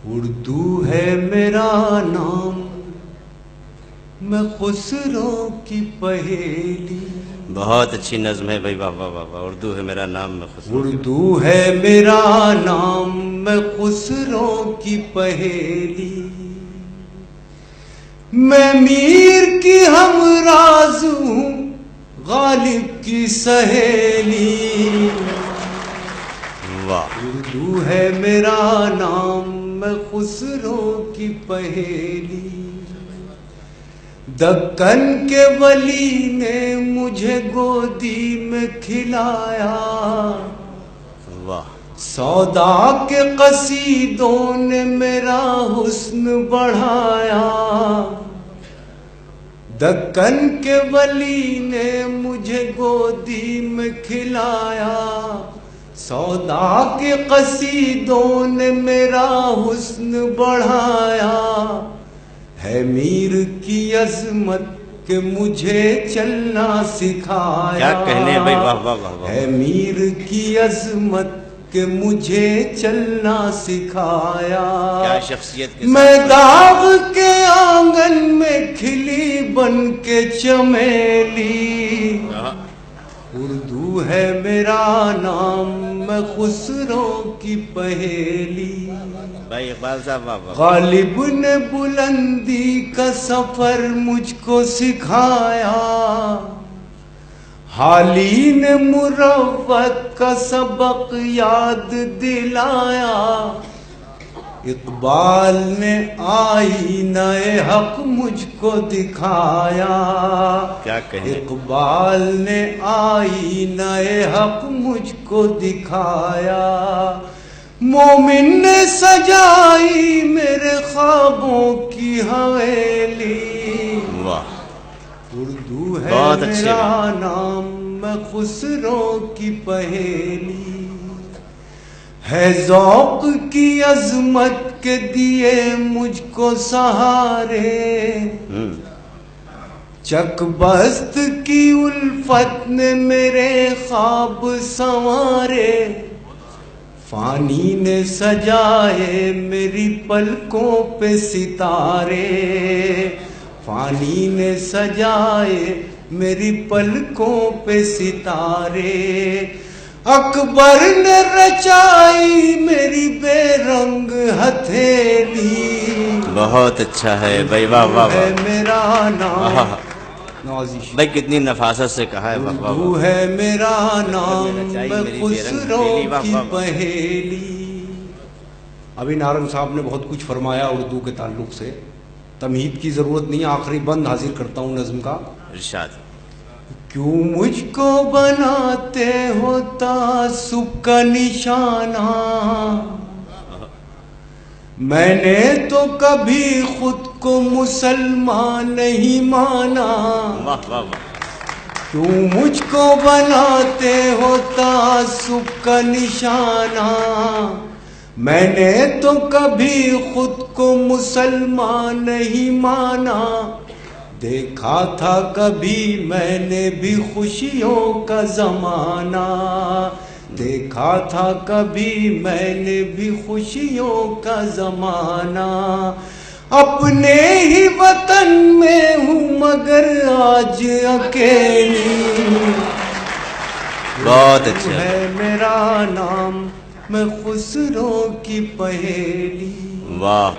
اردو ہے میرا نام، میں خسرو کی پہیلی. بہت اچھی نظم ہے بھائی، واہ واہ واہ واہ. اردو ہے میرا نام، میں خسرو. اردو ہے میرا نام، میں خسرو کی پہیلی. میں میر کی ہمراز ہوں، غالب کی سہیلی. واہ. اردو ہے میرا نام، میں خسرو کی پہیلی. دکن کے ولی نے مجھے گودی میں کھلایا، واہ. سودا کے قصیدوں نے میرا حسن بڑھایا. دکن کے ولی نے مجھے گودی میں کھلایا، سودا کے قصیدوں نے میرا حسن بڑھایا. ہے میر کی عظمت کہ مجھے چلنا سکھایا. کیا کہنے بھائی، واہ واہ واہ واہ. ہے میر کی عظمت کہ مجھے چلنا سکھایا. کیا شخصیت کے میں ساتھ. داغ کے آنگن میں کھلی بن کے چمیلی. اردو ہے میرا نام، میں خسرو کی پہیلی. بھائی اقبال صاحب، واہ واہ. غالب نے بلندی کا سفر مجھ کو سکھایا، حالی نے مروت کا سبق یاد دلایا. اقبال نے آئینہ حق مجھ کو دکھایا. کیا کہیں. اقبال نے آئینہ حق مجھ کو دکھایا. مومن نے سجائی میرے خوابوں کی حویلی. واہ. اردو ہے بہت اچھے میرا نام، میں خسرو کی پہیلی. ہے ذوق کی عظمت کے دیے مجھ کو سہارے، چک بست کی الفت نے میرے خواب سنوارے. فانی نے سجائے میری پلکوں پہ ستارے، فانی نے سجائے میری پلکوں پہ ستارے. اکبر نے رچائی میری بے رنگ ہتھیلی. بہت اچھا ہے بھائی، واہ واہ ہے واہ. میرا نام. نوازش بھائی کتنی نفاست سے کہا ہے، واہ واہ اردو واہ. ہے میرا نام، میں خسرو کی پہیلی. ابھی نارنگ صاحب نے بہت کچھ فرمایا اردو کے تعلق سے، تمہید کی ضرورت نہیں. آخری بند حاضر کرتا ہوں نظم کا. ارشاد. کیوں مجھ کو بناتے ہو تعصب کا نشانہ، میں نے تو کبھی خود کو مسلمان نہیں مانا. واہ واہ واہ. کیوں مجھ کو بناتے ہو تعصب کا نشانہ، میں نے تو کبھی خود کو مسلمان نہیں مانا. دیکھا تھا کبھی میں نے بھی خوشیوں کا زمانہ، دیکھا تھا کبھی میں نے بھی خوشیوں کا زمانہ. اپنے ہی وطن میں ہوں مگر آج اکیلی. بہت اچھا ہے میرا نام، میں خسرو کی پہیلی. واہ.